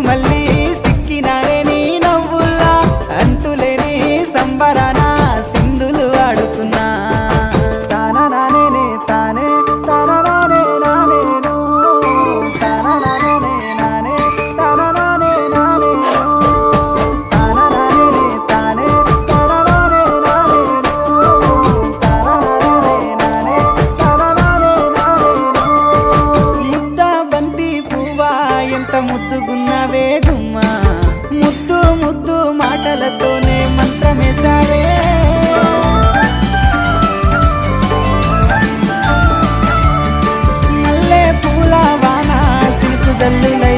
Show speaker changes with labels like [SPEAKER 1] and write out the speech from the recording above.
[SPEAKER 1] మళ్ళీ సిక్కినారే నీ నవ్వుల్లా అంతులేని సంబరాన సింధులు ఆడుతున్నా తాననానే తానే తాననానే నానేను తాననానే నానే తాననానే నానేను తాననానే తానే తాననానే నానేను తాననానే నానే తాననానే నానేను ముద్ద బంతి పువ్వా ఎంత ముద్దుగున్నవే గుమ్మా ముద్దు ముద్దు మాటలతోనే మంత్రమేసావే మల్లె పూల వాన సిల్కు జల్లులై